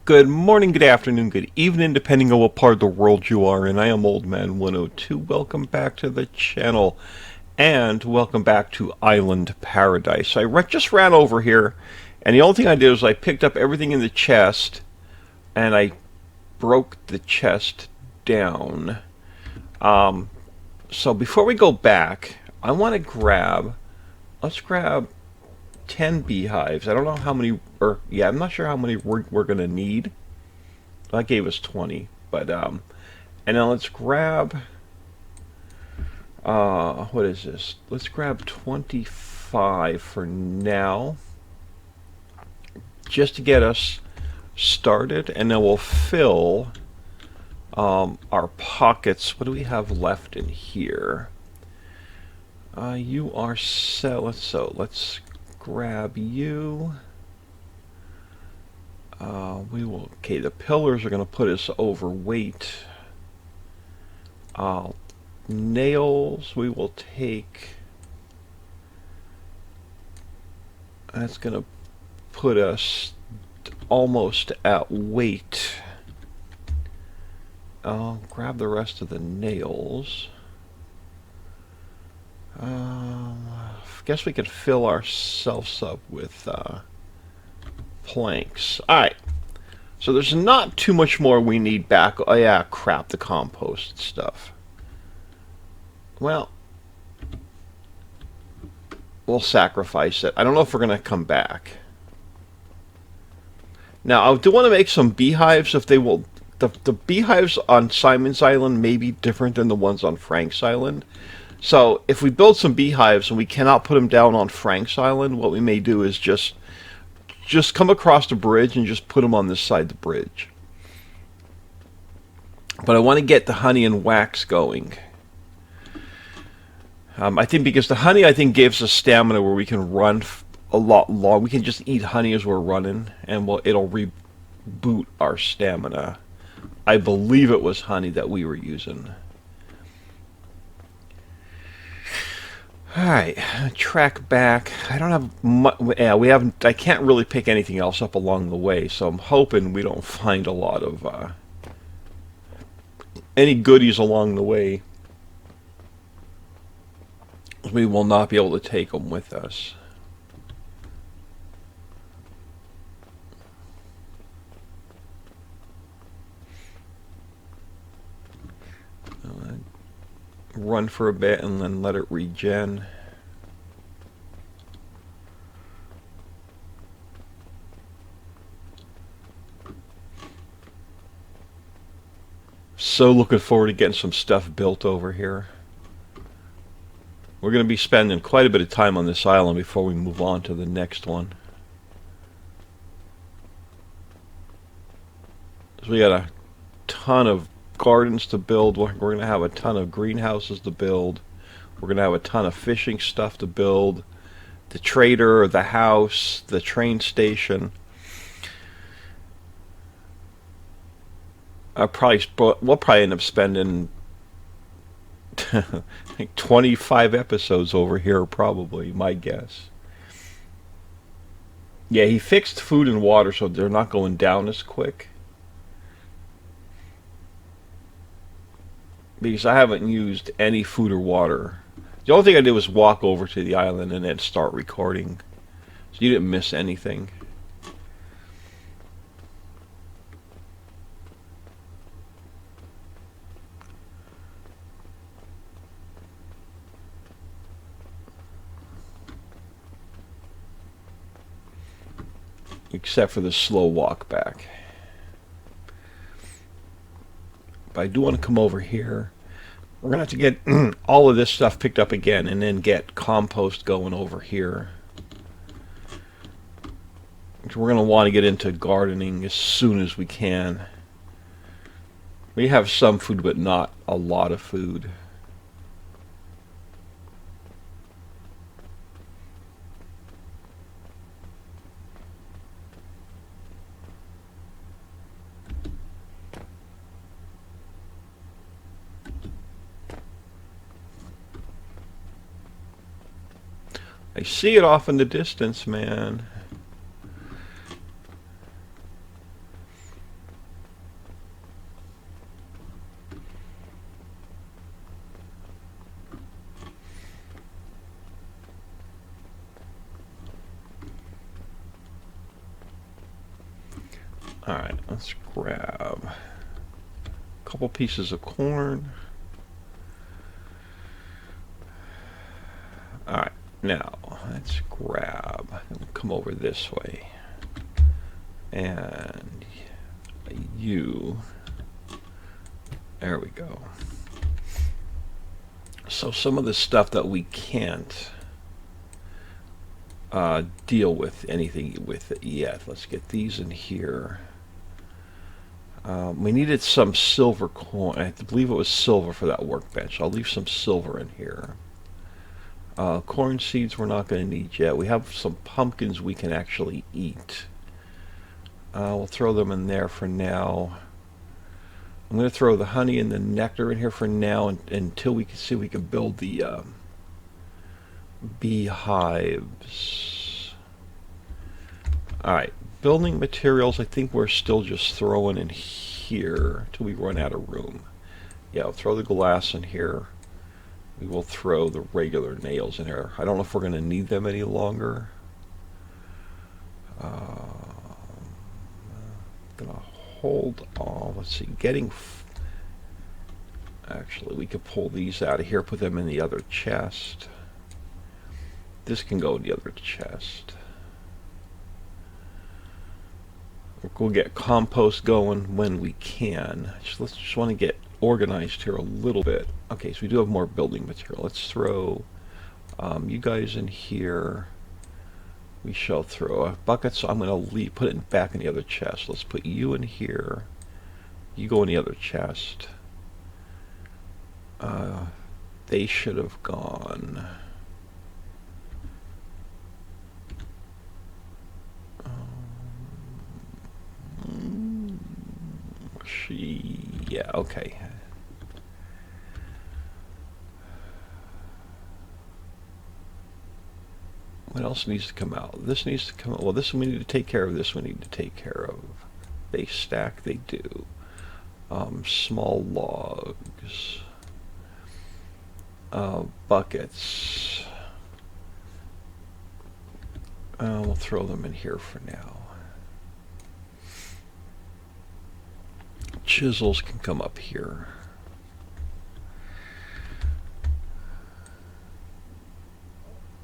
Good morning, good afternoon, good evening, depending on what part of the world you are in. I am Old Man 102. Welcome back to the channel, and welcome back to Island Paradise. Just ran over here, and the only thing I did was I picked up everything in the chest, and I broke the chest down. So before we go back, I want to let's grab 10 beehives. I don't know how many, I'm not sure how many we're going to need. That gave us 20, but, and now let's grab, what is this? Let's grab 25 for now, just to get us started, and then we'll fill, our pockets. What do we have left in here? You are let's grab you. Okay, the pillars are going to put us overweight. Nails, we will take. That's going to put us almost at weight. I'll grab the rest of the nails. Guess we could fill ourselves up with planks. Alright, so there's not too much more we need back. Oh yeah, crap, the compost stuff. Well, we'll sacrifice it. I don't know if we're going to come back. Now, I do want to make some beehives if they will. The beehives on Simon's Island may be different than the ones on Frank's Island. So, if we build some beehives and we cannot put them down on Frank's Island, what we may do is just come across the bridge and just put them on this side of the bridge. But I want to get the honey and wax going. I think because the honey, I think, gives us stamina where we can run a lot long. We can just eat honey as we're running, and it'll reboot our stamina. I believe it was honey that we were using. Alright, track back. I don't have much. Yeah, we haven't. I can't really pick anything else up along the way, so I'm hoping we don't find a lot of any goodies along the way. We will not be able to take them with us. Run for a bit and then let it regen. So looking forward to getting some stuff built over here. We're going to be spending quite a bit of time on this island before we move on to the next one. So we got a ton of gardens to build. We're going to have a ton of greenhouses to build. We're going to have a ton of fishing stuff to build. The trader, the house, the train station. We'll probably end up spending like 25 episodes over here, probably, my guess. Yeah, he fixed food and water so they're not going down as quick. Because I haven't used any food or water. The only thing I did was walk over to the island and then start recording. So you didn't miss anything. Except for the slow walk back. But I do want to come over here. We're going to have to get all of this stuff picked up again and then get compost going over here. We're going to want to get into gardening as soon as we can. We have some food, but not a lot of food. I see it off in the distance, man. Alright, let's grab a couple pieces of corn. Alright, now let's grab, come over this way. And you, there we go. So some of the stuff that we can't deal with anything with it yet. Let's get these in here. We needed some silver coin. I believe it was silver for that workbench. I'll leave some silver in here. Corn seeds we're not going to need yet. We have some pumpkins we can actually eat. We'll throw them in there for now. I'm going to throw the honey and the nectar in here for now until we can see if we can build the beehives. Alright, building materials I think we're still just throwing in here till we run out of room. Yeah, we'll throw the glass in here. We will throw the regular nails in here. I don't know if we're going to need them any longer. Gonna hold on. Let's see. Actually, we could pull these out of here, put them in the other chest. This can go in the other chest. We'll get compost going when we can. Let's just want to get organized here a little bit. Okay, so we do have more building material. Let's throw you guys in here. We shall throw a bucket, so I'm going to put it back in the other chest. Let's put you in here. You go in the other chest. They should have gone. Yeah, okay. What else needs to come out? This needs to come out. Well, this we need to take care of. This we need to take care of. They stack. They do. Small logs. Buckets. We'll throw them in here for now. Chisels can come up here.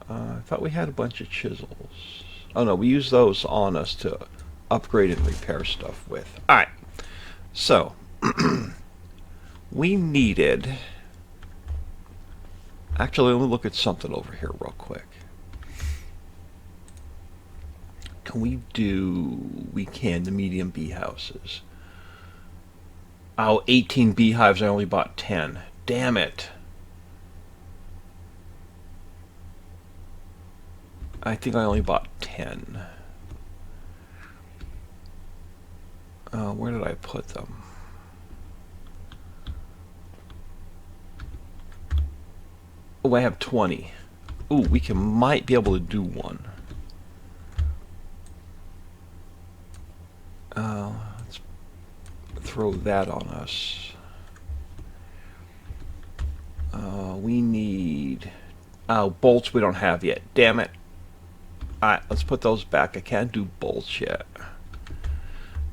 I thought we had a bunch of chisels. Oh no, we use those on us to upgrade and repair stuff with. Alright, so we needed... Actually, let me look at something over here real quick. Can we do... We can, the medium bee houses. Oh, 18 beehives, I only bought 10. Damn it. I think I only bought 10. Where did I put them? Oh, I have 20. Ooh, might be able to do one. Let's throw that on us. We need... Oh, bolts we don't have yet. Damn it. Alright, let's put those back. I can't do bolts yet.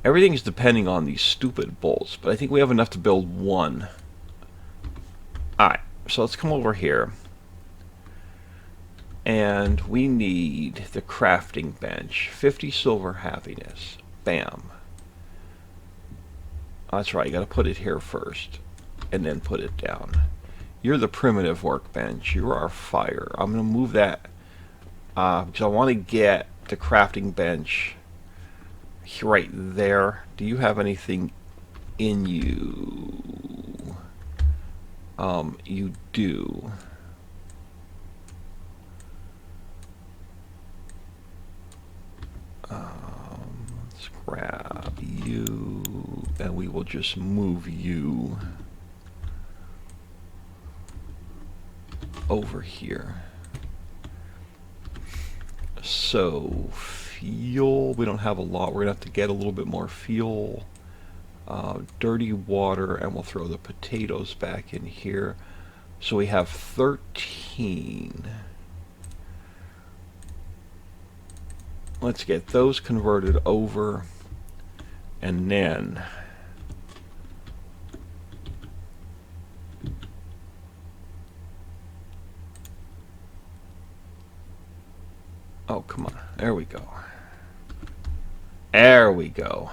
Everything's depending on these stupid bolts, but I think we have enough to build one. Alright, so let's come over here. And we need the crafting bench. 50 silver happiness. Bam. That's right, you gotta put it here first. And then put it down. You're the primitive workbench. You're our fire. I'm gonna move that because I want to get the crafting bench right there. Do you have anything in you? You do. Let's grab you, and we will just move you over here. So, fuel, we don't have a lot. We're going to have to get a little bit more fuel. Dirty water, and we'll throw the potatoes back in here. So we have 13. Let's get those converted over. And then oh, come on. There we go. There we go.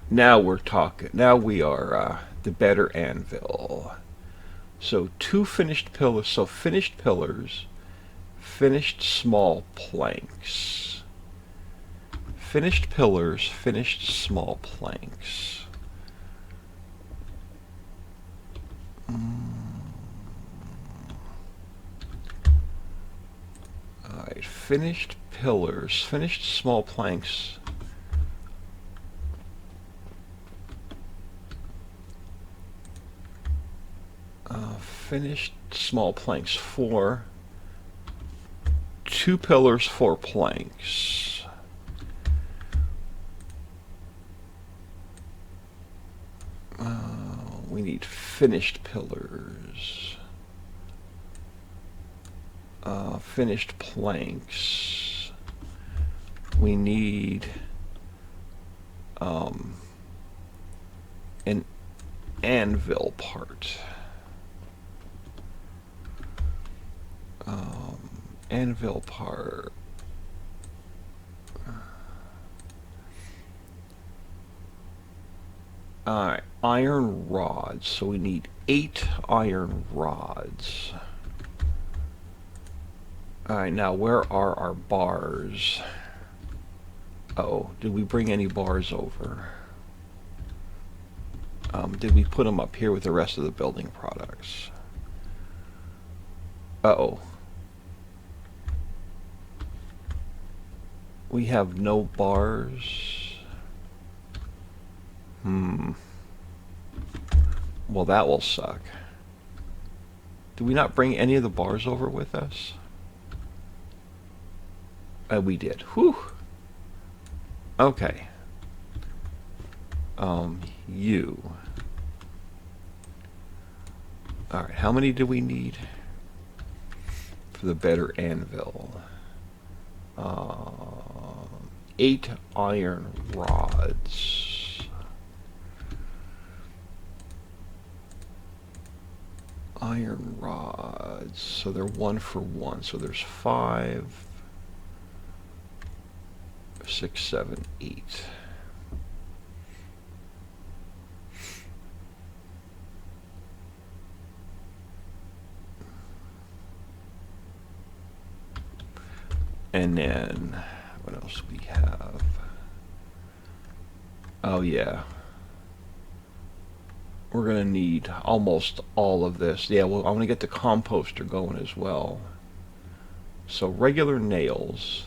Now we're talking. Now we are the better anvil. So 2 finished pillars. So finished pillars, finished small planks. Finished pillars, finished small planks. Alright, finished pillars, finished small planks. Finished small planks, 4. 2 pillars, 4 planks. We need finished pillars. Finished planks. We need an anvil part. Anvil part. Alright, iron rods. So we need 8 iron rods. Alright, now where are our bars? Uh-oh, did we bring any bars over? Did we put them up here with the rest of the building products? Uh-oh. We have no bars. Well, that will suck. Did we not bring any of the bars over with us? We did. Whew. Okay. You. Alright, how many do we need for the better anvil? 8 iron rods. Iron rods. So they're 1 for 1. So there's 5, 6, 7, 8. And then, what else do we have? Oh yeah. We're going to need almost all of this. Yeah, well, I'm going to get the composter going as well. So regular nails,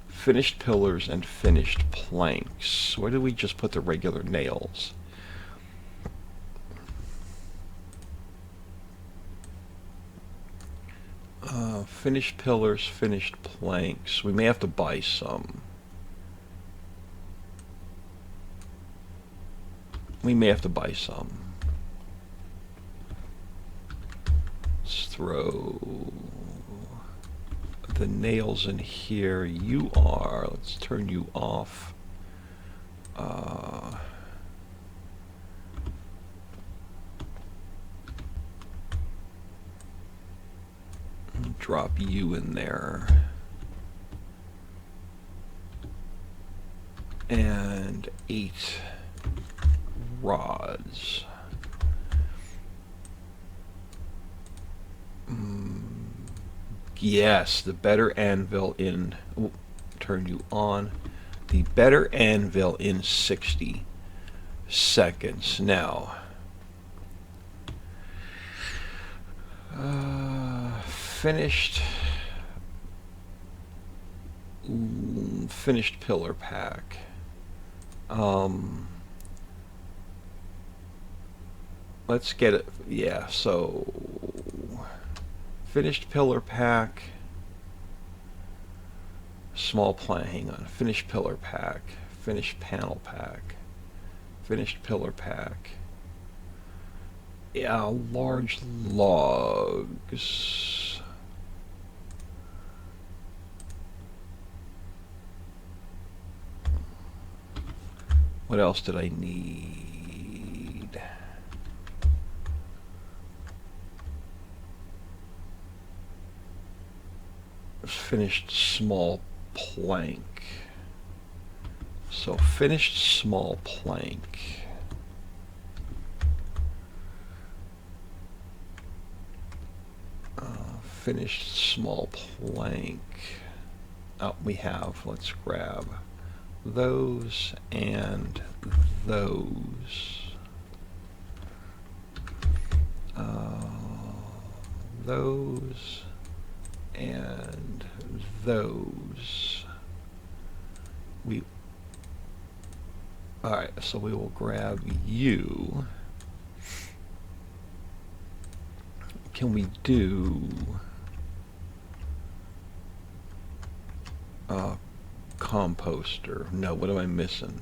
finished pillars, and finished planks. Where did we just put the regular nails? Finished pillars, finished planks. We may have to buy some. We may have to buy some. Let's throw the nails in here. You are. Let's turn you off. Drop you in there. And 8 rods. Yes, the better anvil in... Ooh, turn you on. The better anvil in 60 seconds. Now... finished pillar pack. Let's get it. Yeah, so finished pillar pack, small plan. Hang on. Finished pillar pack, finished panel pack, finished pillar pack. Yeah, large logs. What else did I need? Finished small plank. So finished small plank. Finished small plank. Oh, we have. Let's grab those and those. Those and those. Alright, so we will grab you. Can we do composter? No, what am I missing?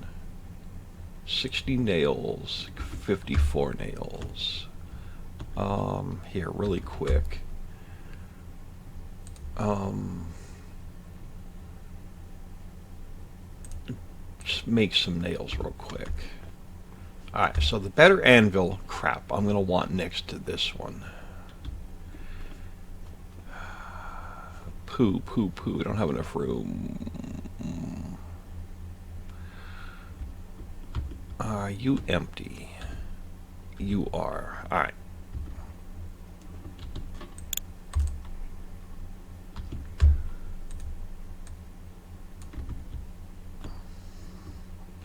60 nails, 54 nails. Here, really quick. Just make some nails real quick. Alright, so the better anvil crap I'm going to want next to this one. Poo. I don't have enough room. Are you empty? You are. Alright.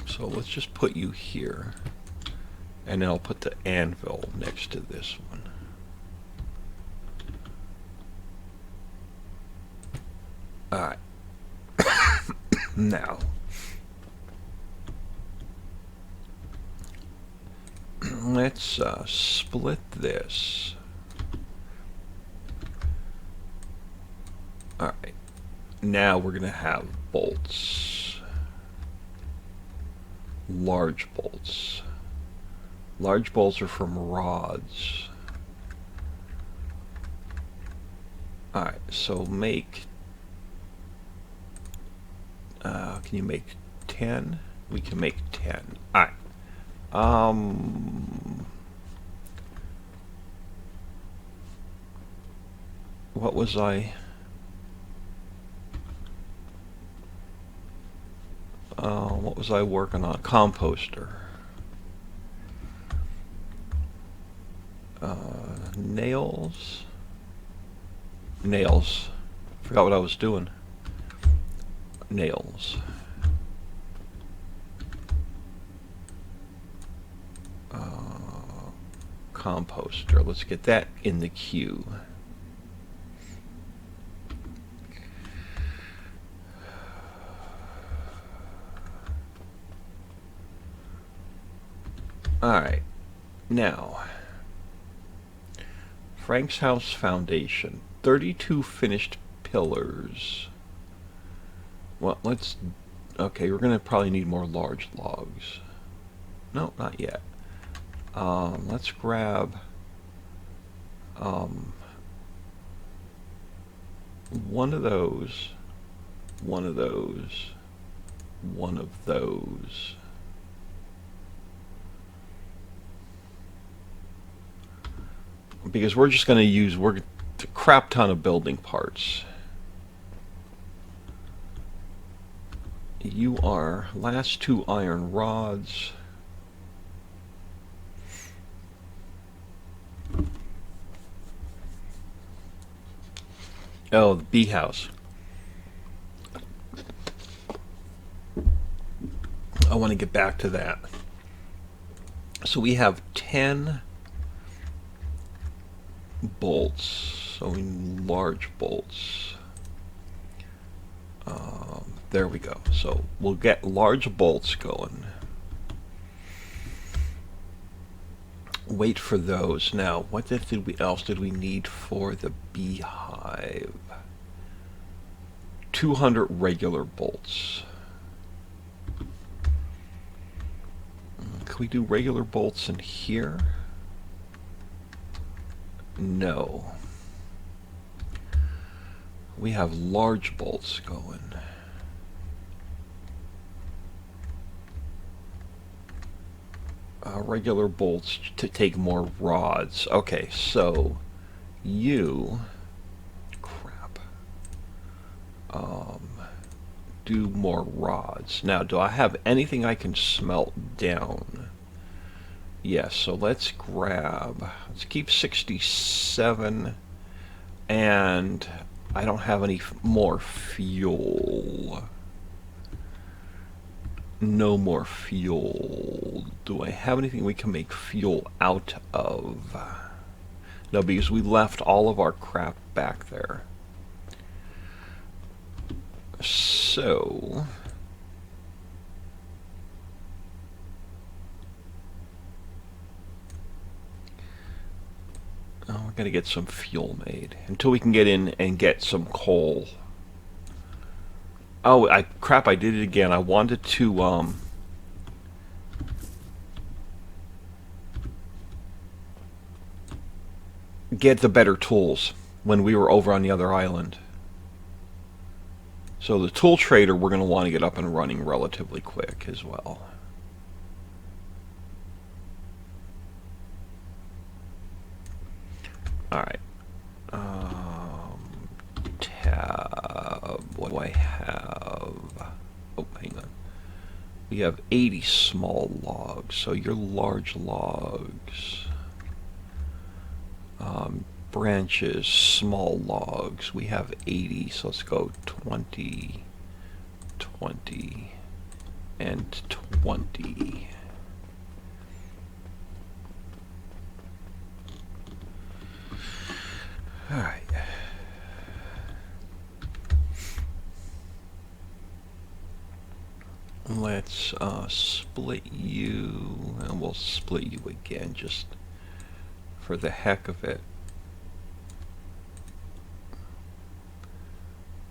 So let's just put you here. And then I'll put the anvil next to this one. Alright. Now. Let's split this. Alright. Now we're going to have bolts. Large bolts. Large bolts are from rods. Alright, so make... can you make 10? We can make 10. Alright. What was I... what was I working on? Composter. Nails. Forgot what I was doing. Nails. Composter. Let's get that in the queue. Alright. Now, Frank's house foundation. 32 finished pillars. Well, let's... Okay, we're going to probably need more large logs. No, not yet. Let's grab... one of those. One of those. One of those. Because we're just going to use a crap ton of building parts. You are last 2 iron rods. Oh, the bee house. I want to get back to that. So we have 10 bolts, so we need large bolts. There we go. So we'll get large bolts going. Wait for those. Now, what else did we need for the beehive? 200 regular bolts. Can we do regular bolts in here? No. We have large bolts going. regular bolts to take more rods. Okay, so you... Crap. Do more rods. Now, do I have anything I can smelt down? Yes, so let's keep 67, and I don't have any more fuel. No more fuel. Do I have anything we can make fuel out of? No, because we left all of our crap back there. So... oh, we're gonna get some fuel made until we can get in and get some coal. Oh, crap, I did it again. I wanted to, get the better tools when we were over on the other island. So the tool trader we're going to want to get up and running relatively quick as well. Alright. Tab. What do I have? Oh, hang on. We have 80 small logs, so your large logs. Branches, small logs. We have 80, so let's go 20, 20, and 20. All right. Let's split you, and we'll split you again just for the heck of it.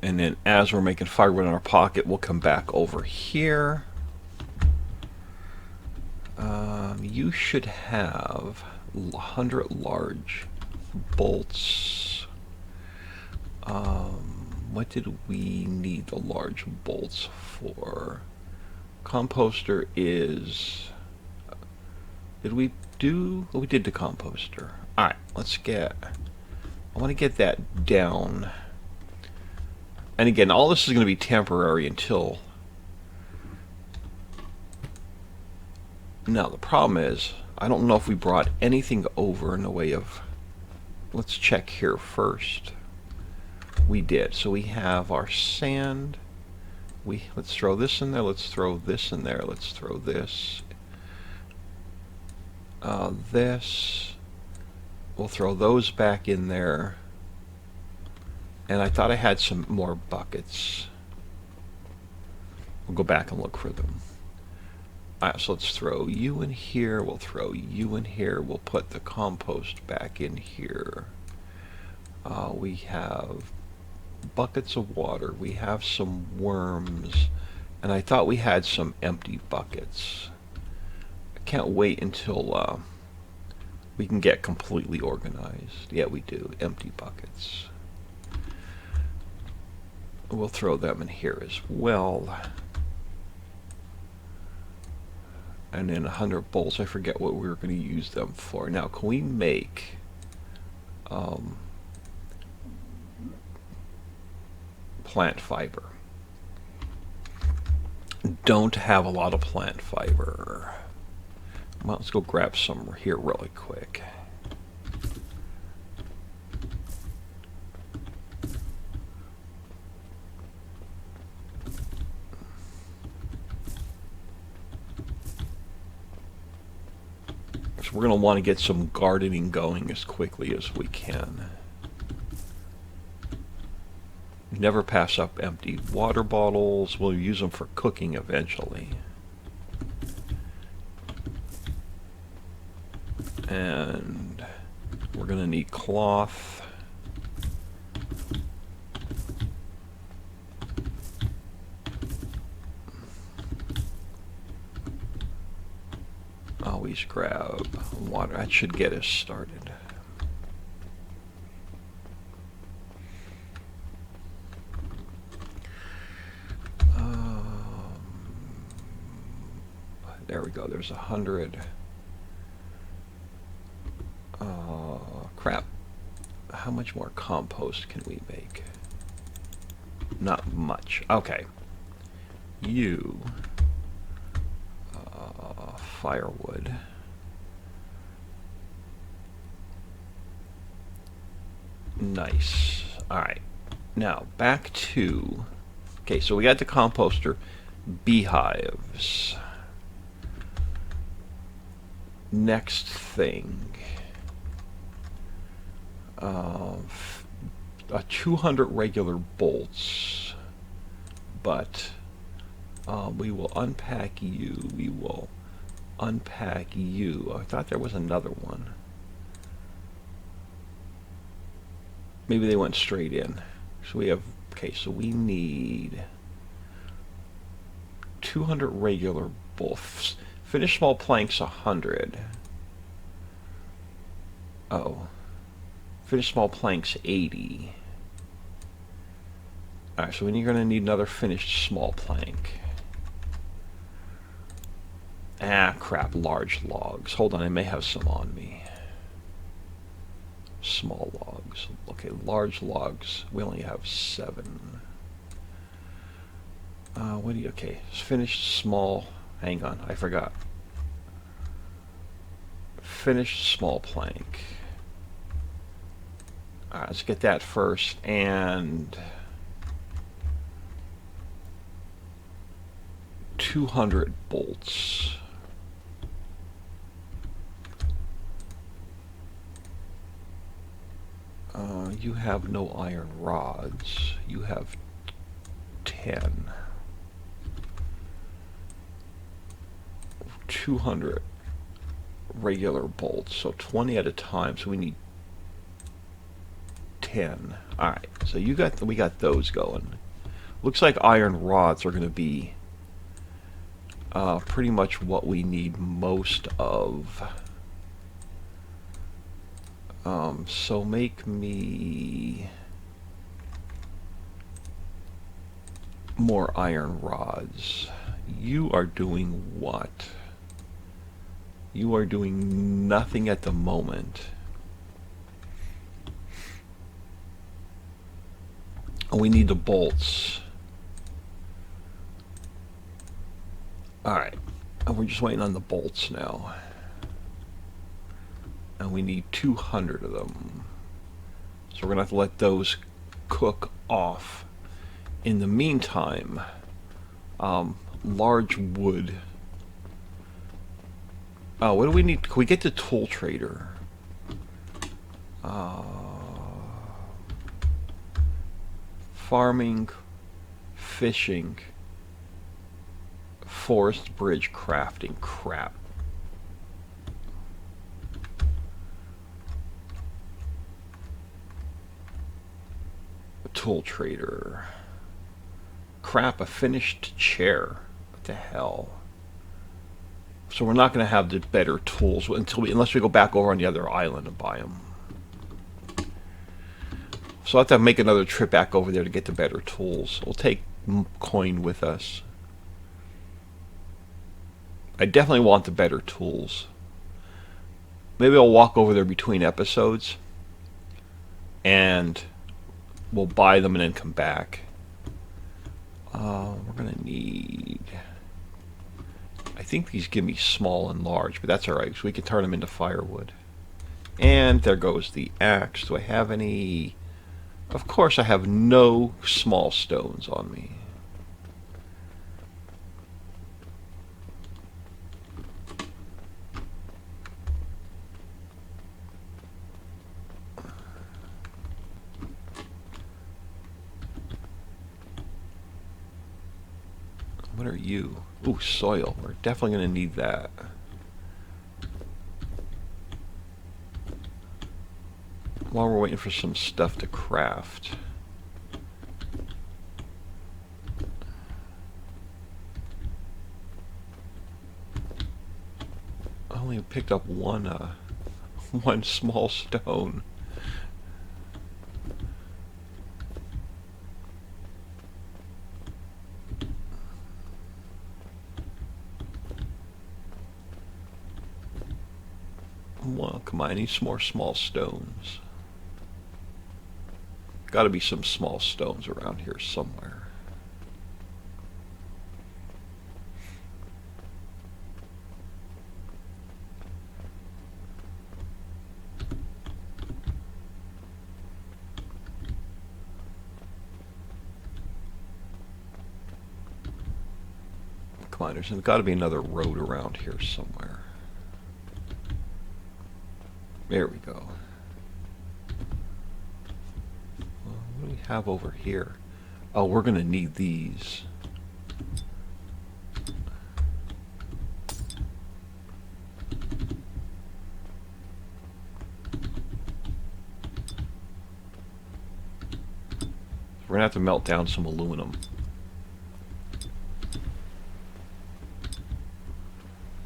And then as we're making firewood in our pocket, we'll come back over here. You should have 100 large bolts. What did we need the large bolts for? Composter is... did we do... well, we did the composter. Alright, let's get... I want to get that down. And again, all this is going to be temporary until... now, the problem is, I don't know if we brought anything over in the way of... let's check here first. We did. So we have our sand. Let's throw this in there. Let's throw this in there. Let's throw this. This. We'll throw those back in there. And I thought I had some more buckets. We'll go back and look for them. Alright, so let's throw you in here. We'll throw you in here. We'll put the compost back in here. We have buckets of water. We have some worms. And I thought we had some empty buckets. I can't wait until we can get completely organized. Yeah, we do. Empty buckets. We'll throw them in here as well. And then 100 bolts. I forget what we were going to use them for. Now, can we make... plant fiber? Don't have a lot of plant fiber. Well, let's go grab some here really quick. So we're going to want to get some gardening going as quickly as we can. Never pass up empty water bottles. We'll use them for cooking eventually. And we're going to need cloth. Always grab water. That should get us started. There we go. There's 100. much more compost can we make? Not much. Okay. You... firewood. Nice. Alright. Now, back to... Okay, so we got the composter. Beehives. Next thing. 200 regular bolts. But we will unpack you. We will unpack you. I thought there was another one. Maybe they went straight in. So we have... Okay, so we need 200 regular bolts. Finished small planks 100. Oh. Finished small planks 80. Alright, so we're going to need another finished small plank. Ah, crap, large logs. Hold on, I may have some on me. Small logs. Okay, large logs. We only have 7. What do you... Okay, finished small... Hang on, I forgot. Finished small plank. Alright, let's get that first, and... 200 bolts. You have no iron rods. You have 10. 200 regular bolts, so 20 at a time, so we need 10. Alright, so we got those going. Looks like iron rods are going to be pretty much what we need most of. So make me more iron rods. You are doing what? You are doing nothing at the moment. We need the bolts. Alright. And we're just waiting on the bolts now. And we need 200 of them. So we're going to have to let those cook off. In the meantime, large wood. What do we need? Can we get the tool trader? Farming, fishing, forest bridge crafting. Crap. Tool trader. Crap, a finished chair. What the hell? So we're not going to have the better tools unless we go back over on the other island and buy them. So I'll have to make another trip back over there to get the better tools. We'll take coin with us. I definitely want the better tools. Maybe I'll walk over there between episodes and we'll buy them and then come back. We're going to need... I think these give me small and large, but that's alright, so we can turn them into firewood. And there goes the axe. Do I have any... Of course I have no small stones on me. What are you? Ooh, soil. We're definitely going to need that. While we're waiting for some stuff to craft. I only picked up one small stone. Well, come on, I need some more small stones. got to be some small stones around here somewhere. Come on, there's got to be another road around here somewhere. There we go. Well, what do we have over here? Oh, we're going to need these. We're going to have to melt down some aluminum.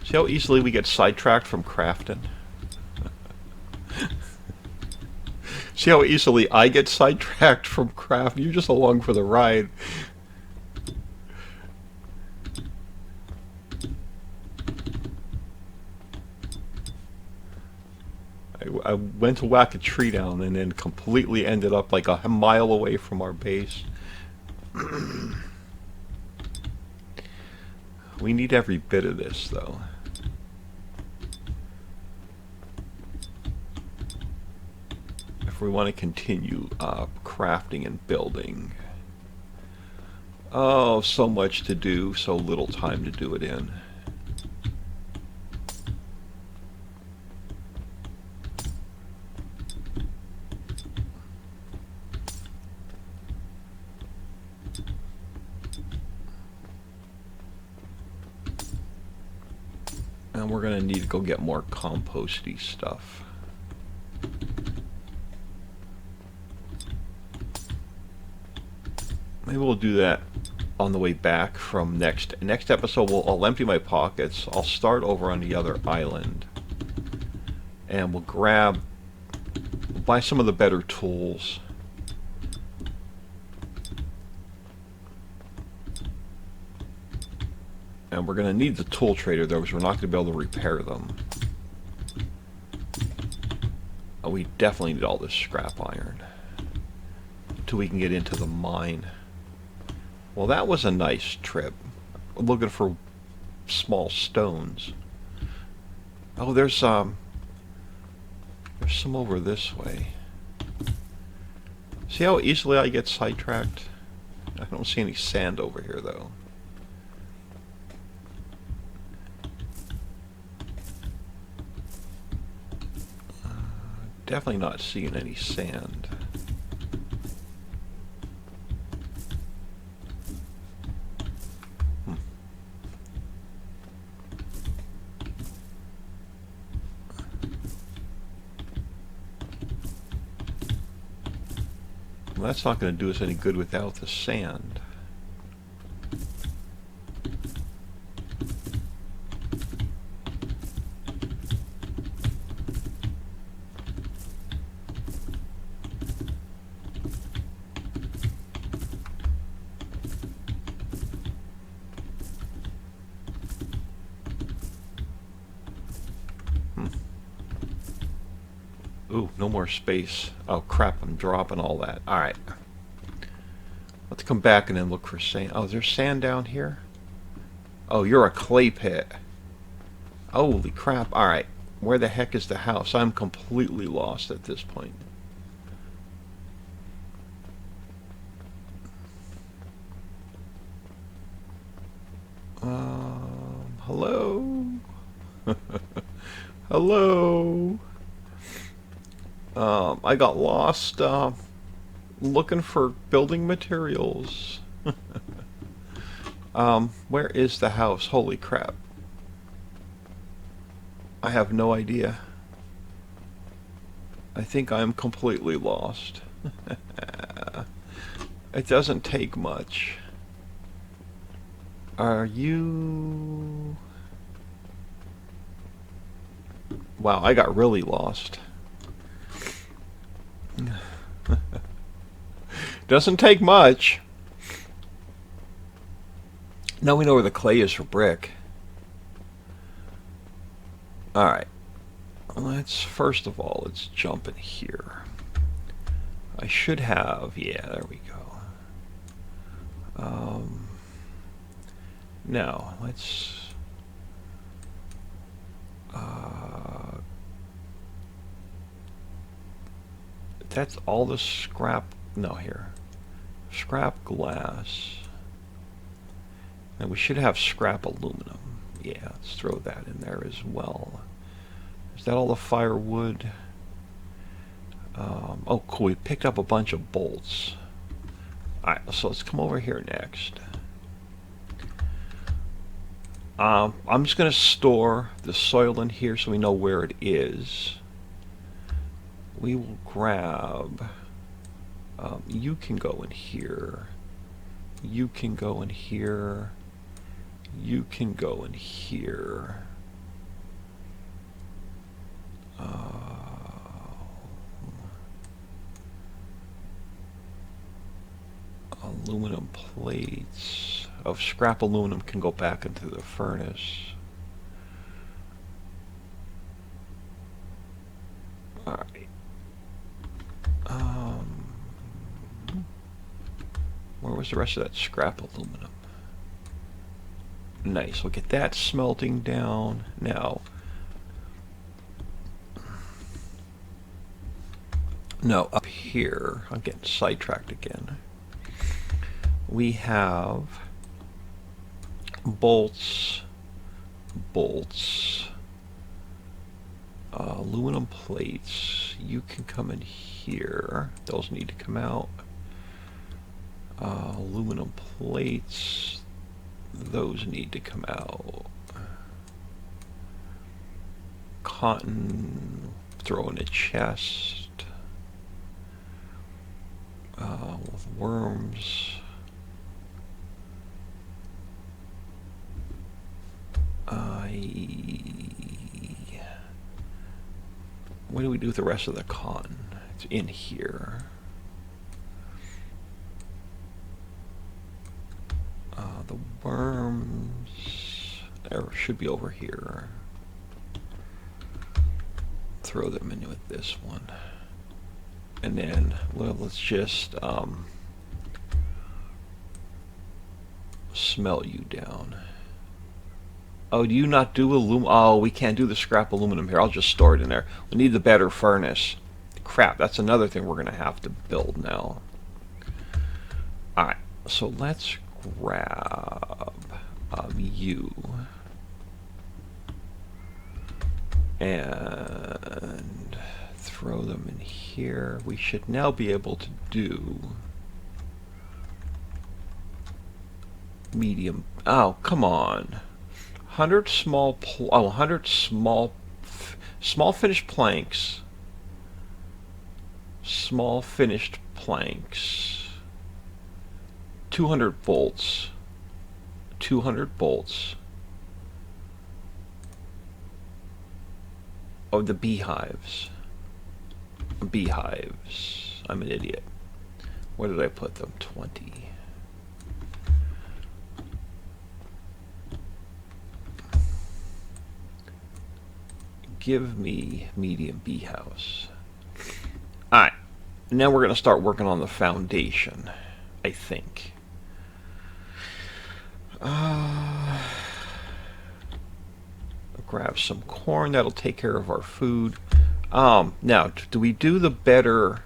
See how easily we get sidetracked from crafting? See how easily I get sidetracked from craft? You're just along for the ride. I went to whack a tree down and then completely ended up like a mile away from our base. We need every bit of this, though. If we want to continue crafting and building. Oh, so much to do, so little time to do it in. And we're going to need to go get more composty stuff. Maybe we'll do that on the way back from next episode. I'll empty my pockets. I'll start over on the other island. And we'll buy some of the better tools. And we're going to need the tool trader, though, because we're not going to be able to repair them. Oh, we definitely need all this scrap iron until we can get into the mine. Well, that was a nice trip. We're looking for small stones. Oh, there's some over this way. See how easily I get sidetracked? I don't see any sand over here, though. Definitely not seeing any sand. Well, that's not going to do us any good without the sand. Ooh, no more space. Oh crap, I'm dropping all that. Alright. Let's come back and then look for sand. Oh, is there sand down here? Oh, you're a clay pit. Holy crap. Alright. Where the heck is the house? I'm completely lost at this point. Hello? Hello? I got lost looking for building materials. Where is the house? Holy crap. I have no idea. I think I'm completely lost. It doesn't take much. Are you... Wow, I got really lost. Doesn't take much. Now we know where the clay is for brick. Alright. First of all, let's jump in here. I should have, yeah, there we go. Now, let's... that's all the scrap... no, here. Scrap glass. And we should have scrap aluminum. Yeah, let's throw that in there as well. Is that all the firewood? Oh, cool. We picked up a bunch of bolts. Alright, so let's come over here next. I'm just going to store the soil in here so we know where it is. We will grab... you can go in here. You can go in here. You can go in here. Aluminum plates of scrap aluminum can go back into the furnace. Alright. Where was the rest of that scrap aluminum? Nice, we'll get that smelting down. Now, up here, I'm getting sidetracked again. We have bolts, aluminum plates. You can come in here. Those need to come out. Aluminum plates. Those need to come out. Cotton, throw in a chest. With worms. What do we do with the rest of the cotton? It's in here. The worms should be over here. Throw them in with this one. And then, well, let's just smelt you down. Oh, do you not do aluminum? Oh, we can't do the scrap aluminum here. I'll just store it in there. We need the better furnace. Crap, that's another thing we're going to have to build now. Alright, so let's grab you. And throw them in here. We should now be able to do medium. Oh, come on. 100 small 100 small finished planks. Small finished planks. 200 bolts. 200 bolts. Oh, the beehives. Beehives. I'm an idiot. Where did I put them? 20. Give me medium bee house. Alright. Now we're going to start working on the foundation, I think. Grab some corn. That'll take care of our food. Now, do we do the better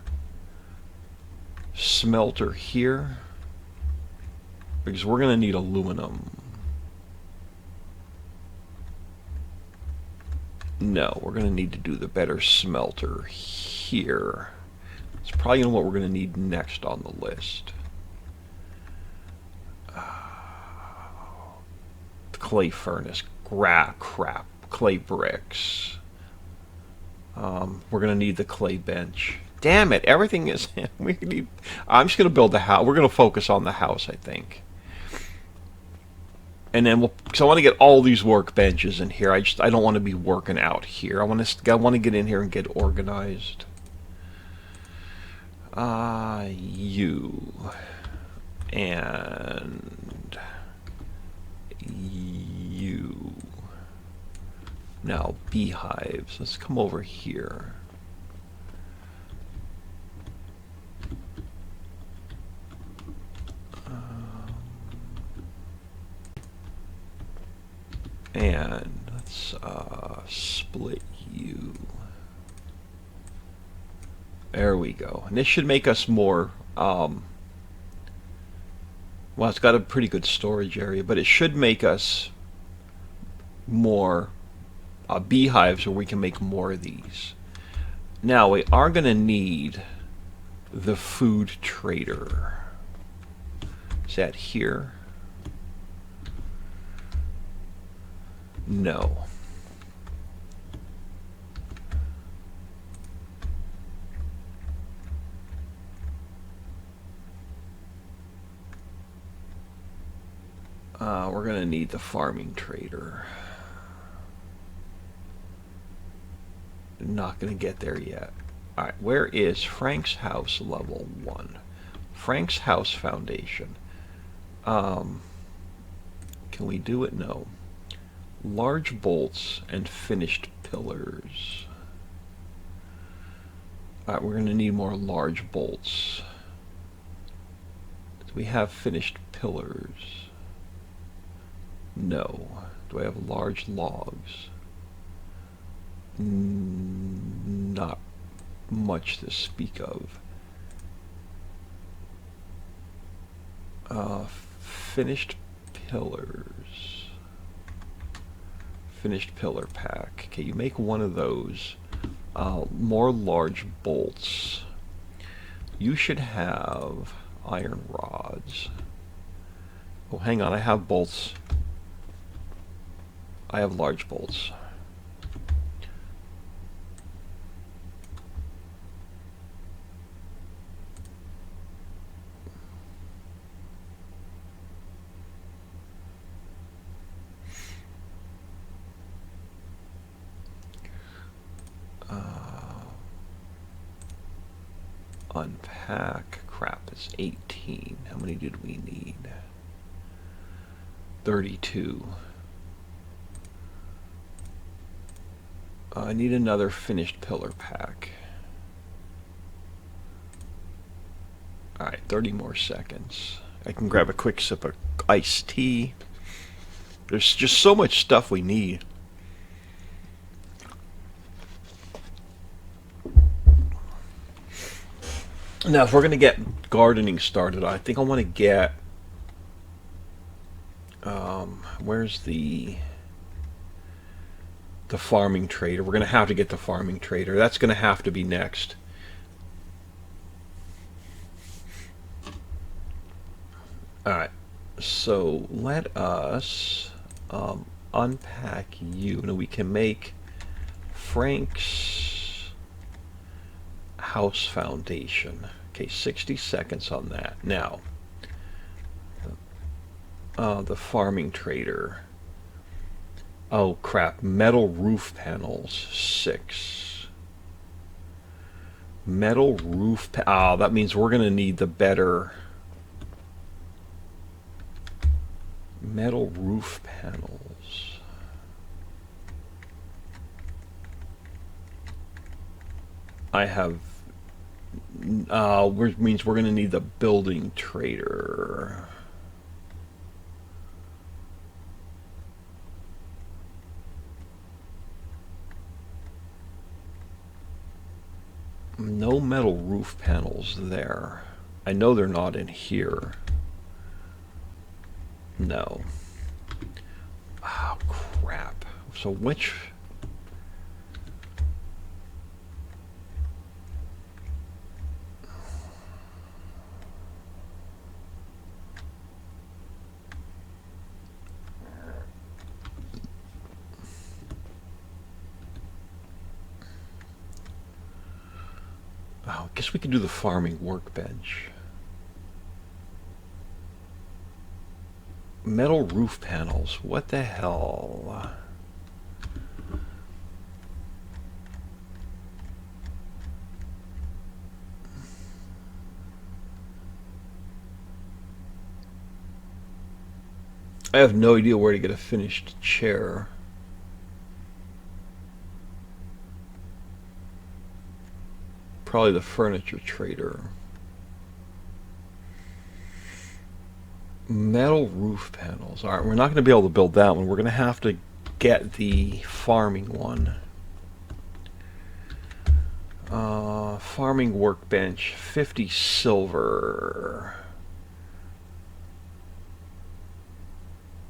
smelter here? Because we're going to need aluminum. No, we're going to need to do the better smelter here. It's probably what we're going to need next on the list. The clay furnace. Crap. Clay bricks. We're going to need the clay bench. Damn it, everything is... we need, I'm just going to build the house. We're going to focus on the house, I think. And then because I want to get all these workbenches in here. I don't want to be working out here. I want to get in here and get organized. You and you. Now beehives. Let's come over here. And let's split you. There we go. And this should make us more, well, it's got a pretty good storage area, but it should make us more beehives where we can make more of these. Now, we are going to need the food trader. Is that here? No. We're going to need the farming trader. Not going to get there yet. Alright, where is Frank's house level 1? Frank's house foundation. Can we do it? No. Large bolts and finished pillars. Alright, we're going to need more large bolts. Do we have finished pillars? No. Do I have large logs? Not much to speak of. Finished pillars. Finished pillar pack. Okay, you make one of those. More large bolts. You should have iron rods. Oh, hang on, I have bolts. I have large bolts. Unpack. Crap, it's 18. How many did we need? 32. I need another finished pillar pack. Alright, 30 more seconds. I can grab a quick sip of iced tea. There's just so much stuff we need. Now, if we're going to get gardening started, I think I want to get... where's the farming trader? We're going to have to get the farming trader. That's going to have to be next. Alright, so let us unpack you. Now we can make Frank's house foundation. Okay, 60 seconds on that. Now, the farming trader. Oh crap, metal roof panels, 6. Metal roof that means we're gonna need the better metal roof panels. I have which means we're gonna need the building trader. No metal roof panels there. I know they're not in here. No. Oh, crap. So which... Oh, I guess we could do the farming workbench. Metal roof panels. What the hell? I have no idea where to get a finished chair. Probably the furniture trader. Metal roof panels. Alright, we're not going to be able to build that one. We're going to have to get the farming one. Farming workbench, 50 silver.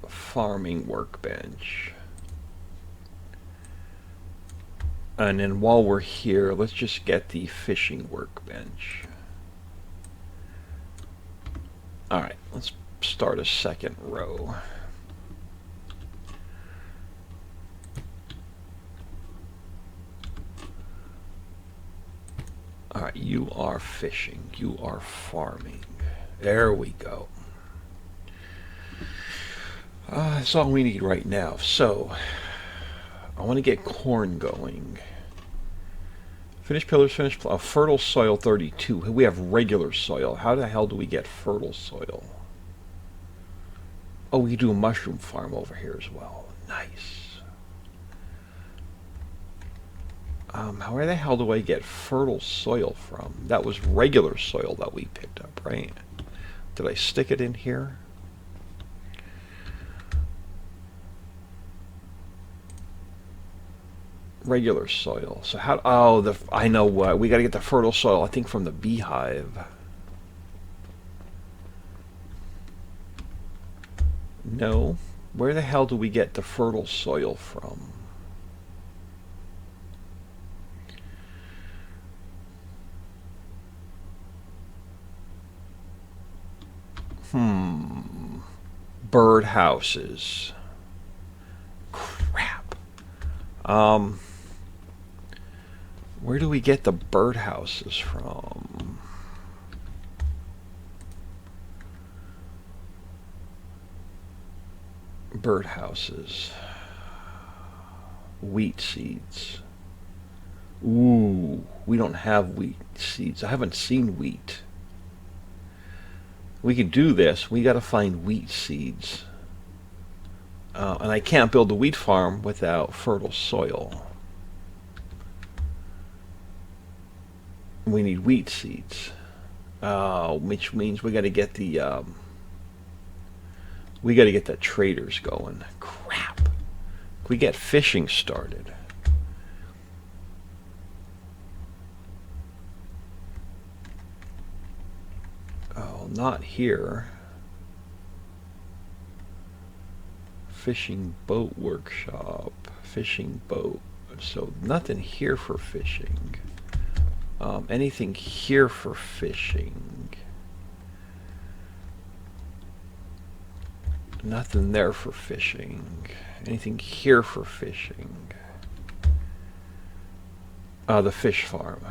Farming workbench. And then while we're here, let's just get the fishing workbench. Alright, let's start a second row. Alright, you are fishing, you are farming. There we go. That's all we need right now. So, I want to get corn going. Finished pillars, finished fertile soil 32. We have regular soil. How the hell do we get fertile soil? Oh, we can do a mushroom farm over here as well. Nice. Where the hell do I get fertile soil from? That was regular soil that we picked up, right? Did I stick it in here? Regular soil. So how? Oh, I know what. We got to get the fertile soil. I think from the beehive. No. Where the hell do we get the fertile soil from? Bird houses. Crap. Where do we get the bird houses from? Bird houses. Wheat seeds. Ooh, we don't have wheat seeds. I haven't seen wheat. We can do this. We got to find wheat seeds. And I can't build a wheat farm without fertile soil. We need wheat seeds. Which means we got to get the traders going. Crap. We get fishing started. Oh, not here. Fishing boat workshop. Fishing boat. So nothing here for fishing. Anything here for fishing? Nothing there for fishing. Anything here for fishing? The fish farm.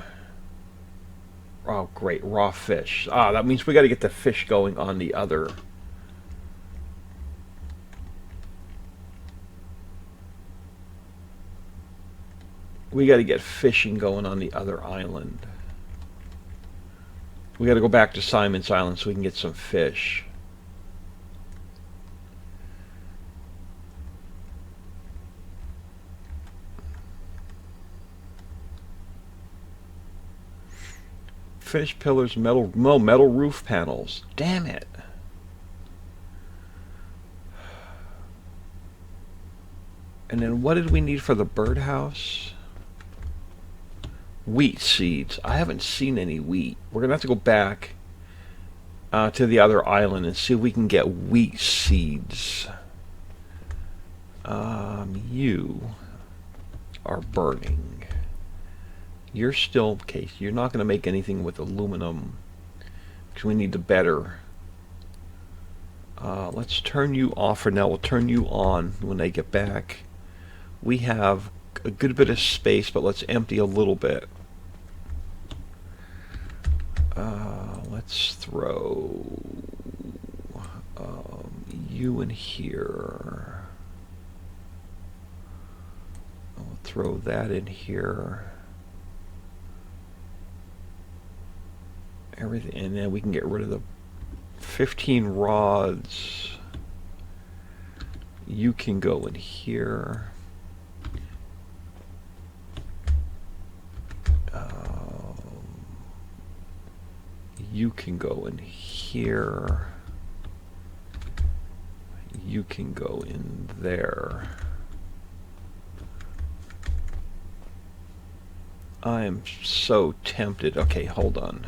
Oh, great. Raw fish. That means we got to get the fish going on the other. We got to get fishing going on the other island. We got to go back to Simon's Island so we can get some fish. Finished pillars, metal roof panels. Damn it. And then what did we need for the birdhouse? Wheat seeds. I haven't seen any wheat. We're going to have to go back to the other island and see if we can get wheat seeds. You are burning. You're still, okay, you're not going to make anything with aluminum because we need the better. Let's turn you off for now. We'll turn you on when I get back. We have a good bit of space, but let's empty a little bit. Let's throw you in here. I'll throw that in here. Everything, and then we can get rid of the 15 rods. You can go in here. You can go in here. You can go in there. I'm so tempted. Okay, hold on.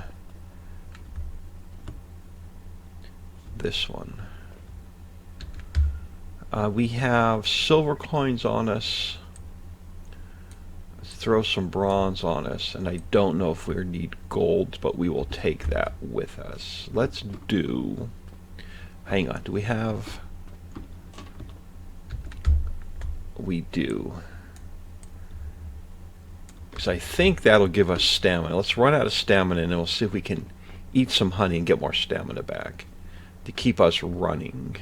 This one. We have silver coins on us. Let's throw some bronze on us, and I don't know if we need gold, but we will take that with us. Let's do... Hang on, do we have... We do. Because I think that'll give us stamina. Let's run out of stamina, and then we'll see if we can eat some honey and get more stamina back to keep us running.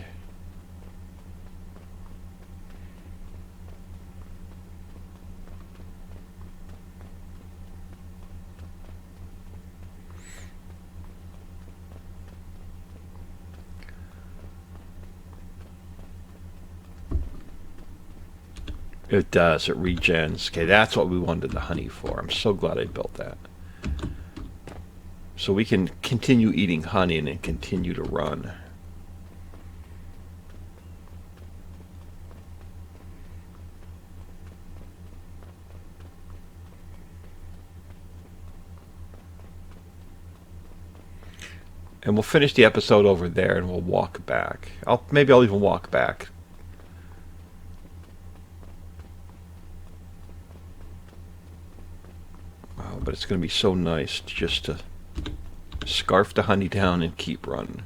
It does. It regens. Okay, that's what we wanted the honey for. I'm so glad I built that. So we can continue eating honey and then continue to run. And we'll finish the episode over there and we'll walk back. Maybe I'll even walk back. But it's going to be so nice just to scarf the honey down and keep running.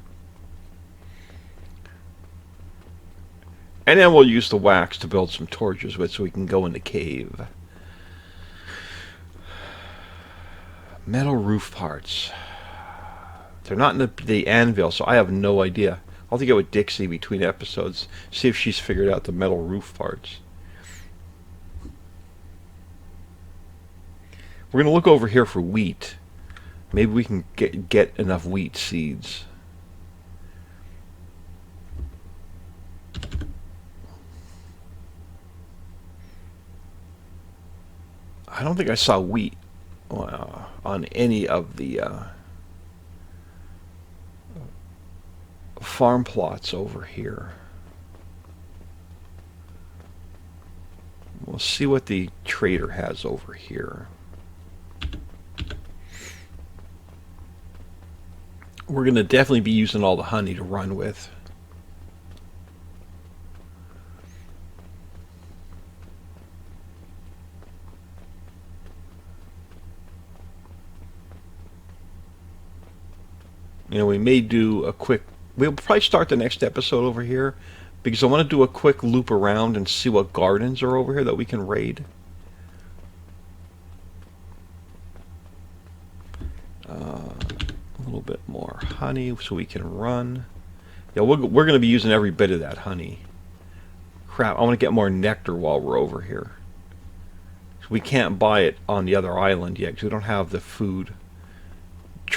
And then we'll use the wax to build some torches with so we can go in the cave. Metal roof parts. They're not in the anvil, so I have no idea. I'll have to get with Dixie between episodes, see if she's figured out the metal roof parts. We're going to look over here for wheat. Maybe we can get enough wheat seeds. I don't think I saw wheat on any of the farm plots over here. We'll see what the trader has over here. We're going to definitely be using all the honey to run with. You know, we may do a quick... We'll probably start the next episode over here because I want to do a quick loop around and see what gardens are over here that we can raid. A little bit more honey so we can run. Yeah, we're going to be using every bit of that honey. Crap, I want to get more nectar while we're over here. So we can't buy it on the other island yet because we don't have the food.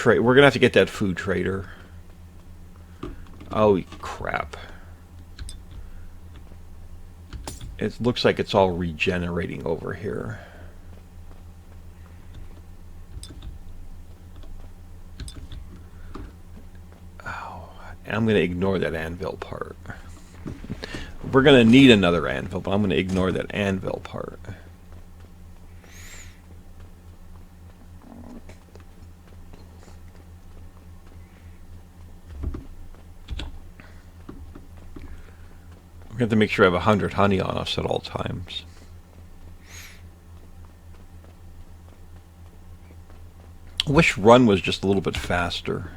We're going to have to get that food trader. Oh, crap. It looks like it's all regenerating over here. Oh, I'm going to ignore that anvil part. We're going to need another anvil, but I'm going to ignore that anvil part. We have to make sure I have 100 honey on us at all times. I wish run was just a little bit faster.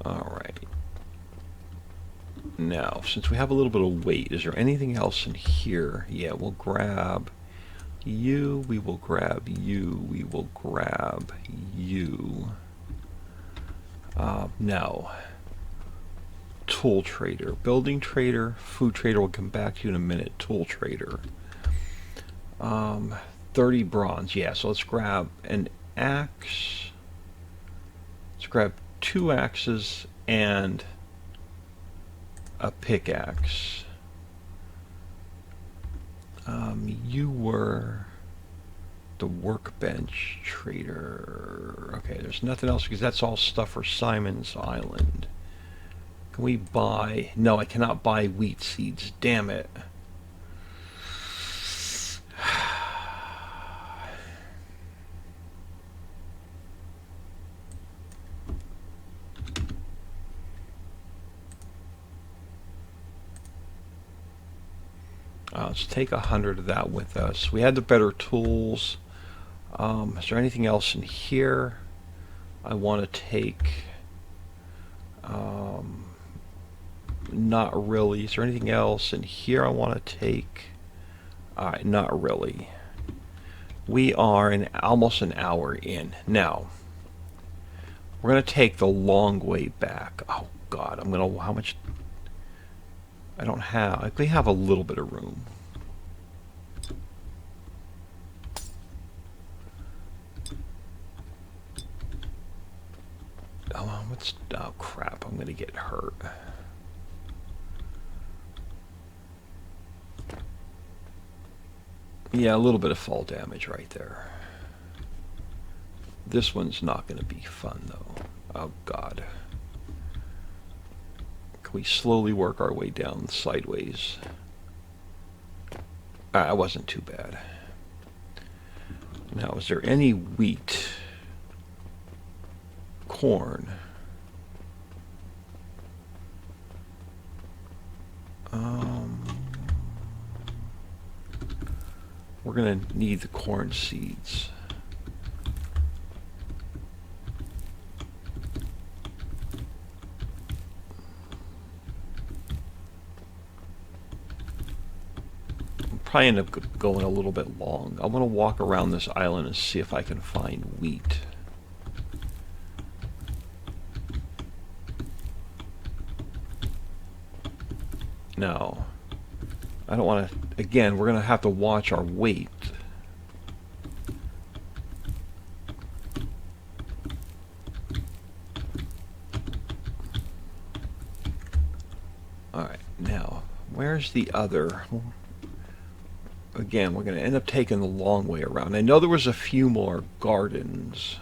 Alright. Now, since we have a little bit of weight, is there anything else in here? Yeah, we'll grab... You, we will grab you, we will grab you. Now, tool trader, building trader, food trader, we'll come back to you in a minute, tool trader. 30 bronze, yeah, so let's grab an axe. Let's grab 2 axes and a The workbench trader. Okay, there's nothing else because that's all stuff for Simon's Island. Can we buy? No, I cannot buy wheat seeds. Damn it. Let's take 100 of that with us. We had the better tools. Is there anything else in here I want to take? Not really. Is there anything else in here I want to take? Alright, not really. We are almost an hour in. Now, we're going to take the long way back. Oh, God. I'm going to... How much... I don't have... We have a little bit of room. Oh, what's... Oh, crap. I'm going to get hurt. Yeah, a little bit of fall damage right there. This one's not going to be fun, though. Oh, God. Can we slowly work our way down sideways? That wasn't too bad. Now, is there any wheat? Corn? We're going to need the corn seeds. Probably end up going a little bit long. I'm going to walk around this island and see if I can find wheat. No. I don't want to... Again, we're going to have to watch our weight. Alright, now, where's the other... Again, we're going to end up taking the long way around. I know there was a few more gardens,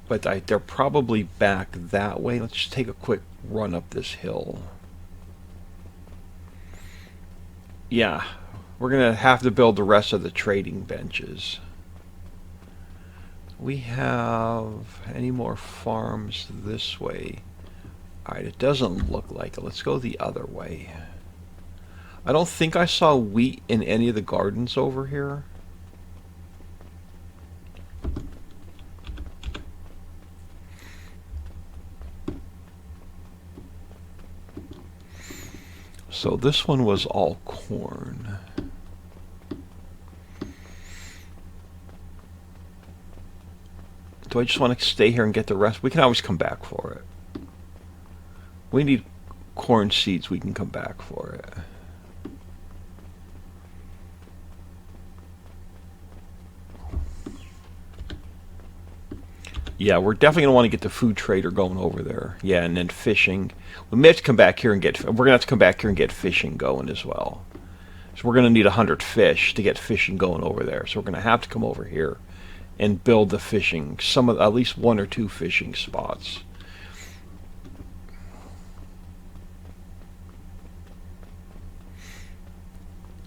but they're probably back that way. Let's just take a quick run up this hill. Yeah, we're going to have to build the rest of the trading benches. We have any more farms this way? Alright, it doesn't look like it. Let's go the other way. I don't think I saw wheat in any of the gardens over here. So this one was all corn. Do I just want to stay here and get the rest? We can always come back for it. We need corn seeds. We can come back for it. Yeah, we're definitely going to want to get the food trader going over there. Yeah, and then fishing. We may have to come back here and get... We're going to have to come back here and get fishing going as well. So we're going to need 100 fish to get fishing going over there. So we're going to have to come over here and build the fishing. At least 1 or 2 fishing spots.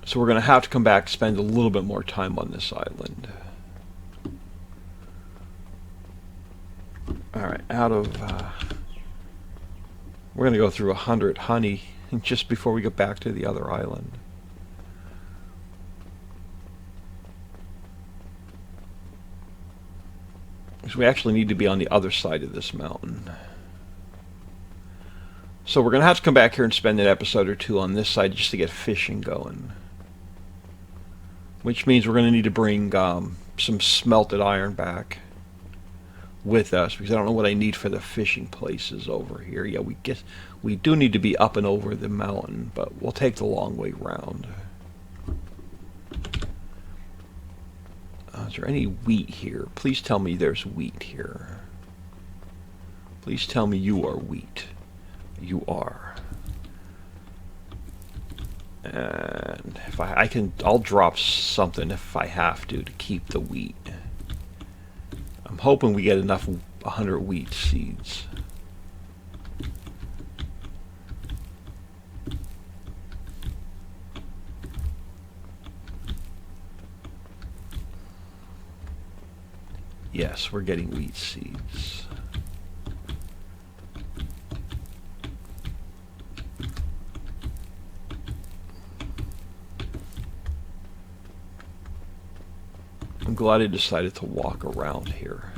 So we're going to have to come back, spend a little bit more time on this island. Alright, we're going to go through 100 honey just before we get back to the other island. Because we actually need to be on the other side of this mountain. So we're going to have to come back here and spend an episode or 2 on this side just to get fishing going. Which means we're going to need to bring some smelted iron back with us, because I don't know what I need for the fishing places over here. Yeah, we do need to be up and over the mountain, but we'll take the long way round. Is there any wheat here? Please tell me there's wheat here. Please tell me you are wheat. You are. And if I'll drop something if I have to keep the wheat. I'm hoping we get enough 100 wheat seeds. Yes, we're getting wheat seeds. I'm glad I decided to walk around here.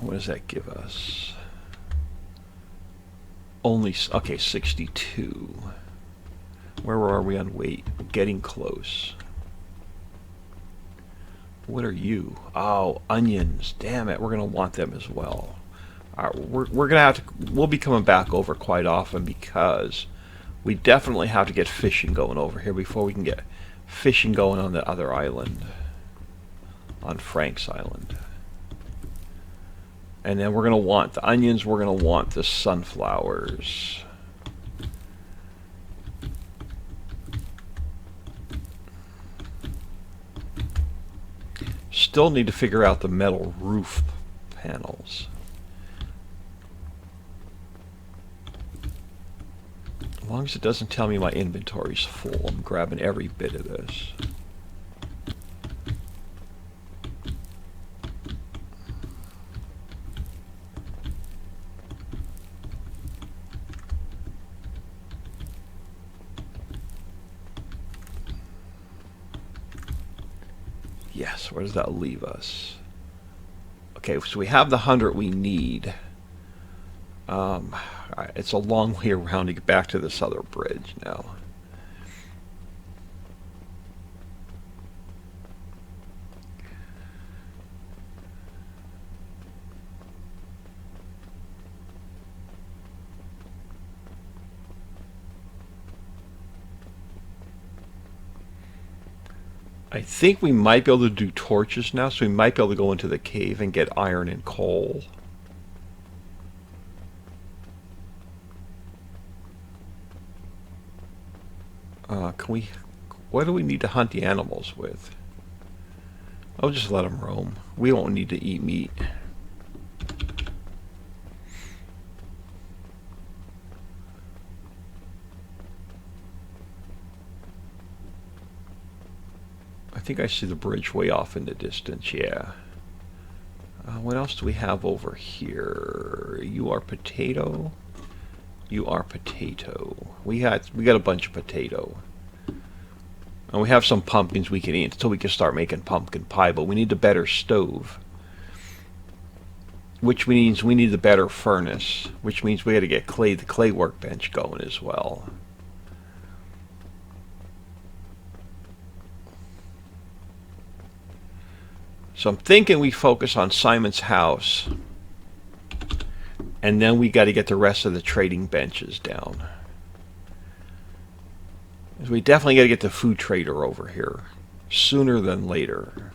What does that give us? Only, okay, 62. Where are we on weight? Getting close. What are you? Oh, onions. Damn it, we're going to want them as well. All right, we're going to have to, we'll be coming back over quite often because we definitely have to get fishing going over here before we can get fishing going on the other island. On Frank's Island. And then we're going to want the onions, we're going to want the sunflowers. Still need to figure out the metal roof panels. As long as it doesn't tell me my inventory's full, I'm grabbing every bit of this. Yes, where does that leave us? Okay, so we have the 100 we need. It's a long way around to get back to this other bridge now. I think we might be able to do torches now, so we might be able to go into the cave and get iron and coal. Can we... What do we need to hunt the animals with? I'll just let them roam. We won't need to eat meat. I think I see the bridge way off in the distance, yeah. What else do we have over here? You are potato. You are potato. We got a bunch of potato. And we have some pumpkins we can eat until we can start making pumpkin pie, but we need a better stove. Which means we need the better furnace. Which means we got to get the clay workbench going as well. So I'm thinking we focus on Simon's house. And then we got to get the rest of the trading benches down. We definitely got to get the food trader over here. Sooner than later.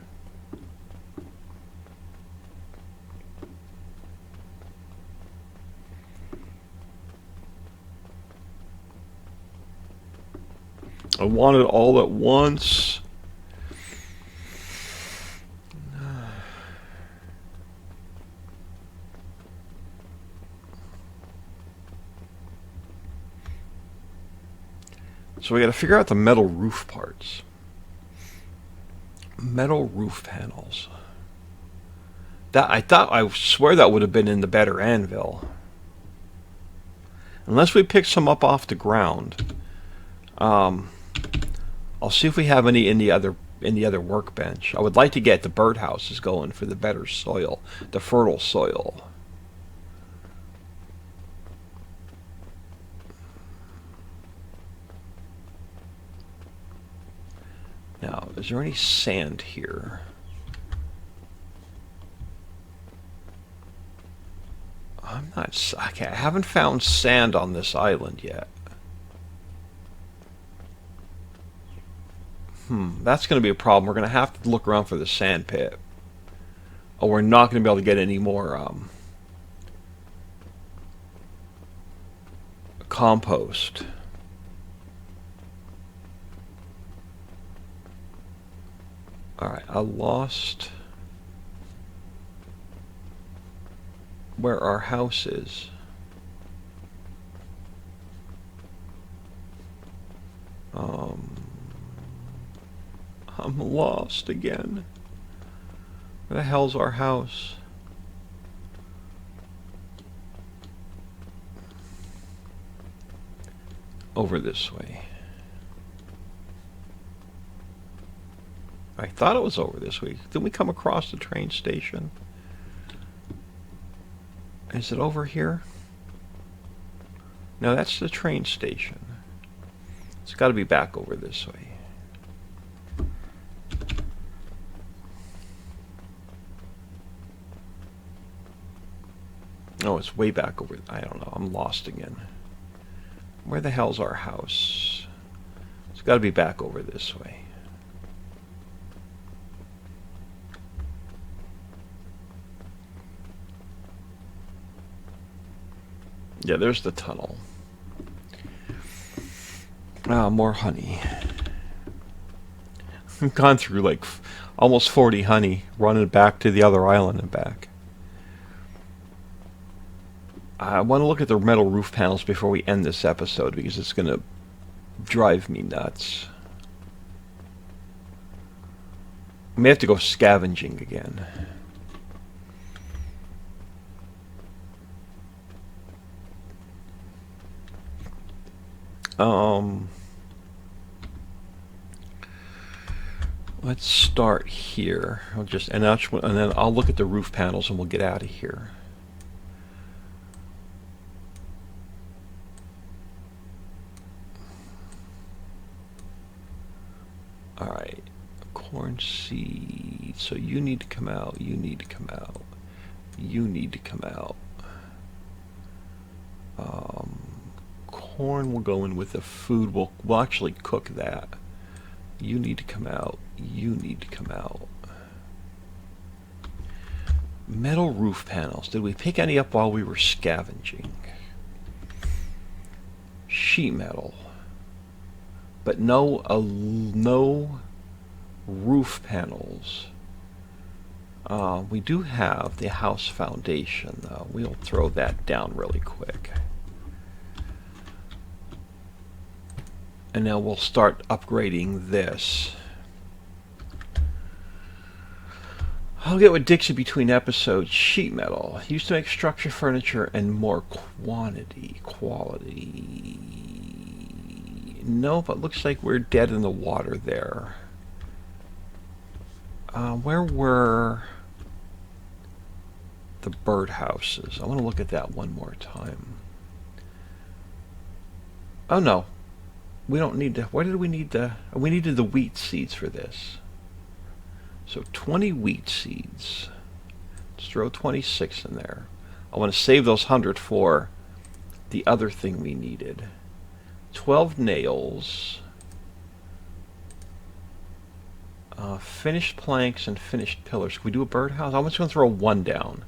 I want it all at once. So we got to figure out the metal roof parts. Metal roof panels. That I swear that would have been in the better anvil. Unless we pick some up off the ground. I'll see if we have any in the other workbench. I would like to get the birdhouses going for the better soil, the fertile soil. Now, is there any sand here? I'm not... Okay, I haven't found sand on this island yet. That's going to be a problem. We're going to have to look around for the sand pit. Oh, we're not going to be able to get any more compost. Alright, I lost where our house is. I'm lost again. Where the hell's our house? Over this way. I thought it was over this way. Didn't we come across the train station? Is it over here? No, that's the train station. It's got to be back over this way. Oh, it's way back over. I don't know. I'm lost again. Where the hell's our house? It's got to be back over this way. Yeah, there's the tunnel. Ah, more honey. I've gone through like almost 40 honey, running back to the other island and back. I want to look at the metal roof panels before we end this episode because it's going to drive me nuts. I may have to go scavenging again. Let's start here. And then I'll look at the roof panels and we'll get out of here. All right, corn seed. So you need to come out. You need to come out. You need to come out. Corn will go in with the food. We'll actually cook that. You need to come out. You need to come out. Metal roof panels. Did we pick any up while we were scavenging? Sheet metal. But no roof panels. We do have the house foundation, though. We'll throw that down really quick. And now we'll start upgrading this. I'll get with Dixie between episodes. Sheet metal. Used to make structure, furniture, and more quality. Nope, it looks like we're dead in the water there. Where were the birdhouses? I want to look at that one more time. Oh no. We don't need to. Why did we need the? We needed the wheat seeds for this. So 20 wheat seeds. Let's throw 26 in there. I want to save those 100 for the other thing we needed. 12 nails. Finished planks and finished pillars. Can we do a birdhouse? I'm just going to throw one down.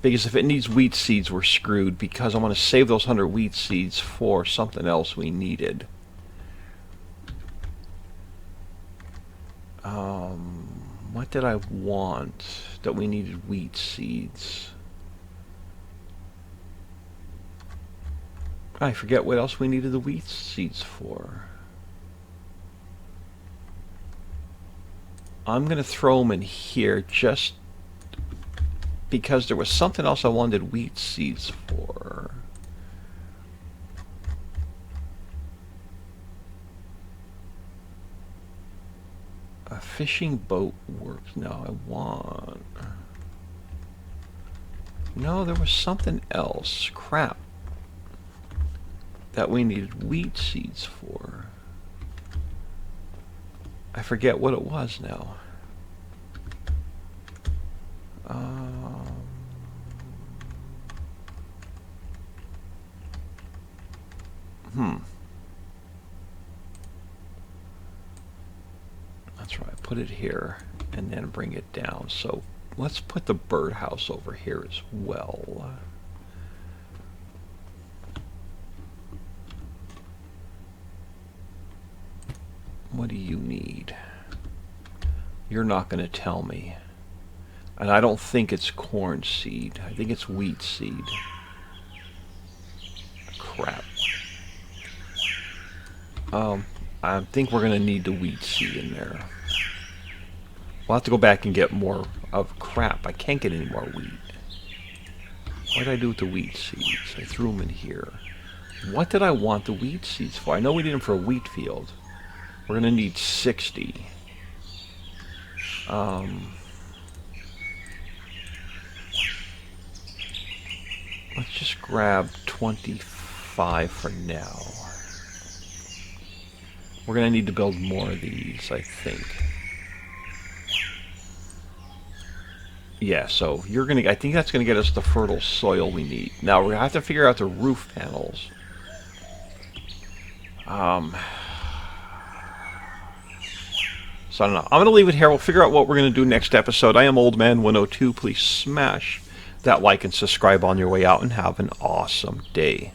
Because if it needs wheat seeds, we're screwed, because I want to save those 100 wheat seeds for something else we needed. What did I want that we needed wheat seeds? I forget what else we needed the wheat seeds for. I'm going to throw them in here just because there was something else I wanted wheat seeds for. A fishing boat works. No, I want... No, there was something else. Crap. That we needed wheat seeds for. I forget what it was now. That's right. Put it here and then bring it down. So let's put the birdhouse over here as well. What do you need? You're not going to tell me. And I don't think it's corn seed. I think it's wheat seed. Crap. I think we're going to need the wheat seed in there. We'll have to go back and get more of crap. I can't get any more wheat. What did I do with the wheat seeds? I threw them in here. What did I want the wheat seeds for? I know we need them for a wheat field. We're going to need 60. Let's just grab 25 for now. We're going to need to build more of these, I think. Yeah, so you're going to... I think that's going to get us the fertile soil we need. Now, we're going to have to figure out the roof panels. So I don't know. I'm going to leave it here. We'll figure out what we're going to do next episode. I am Old Man 102. Please smash that like and subscribe on your way out and have an awesome day.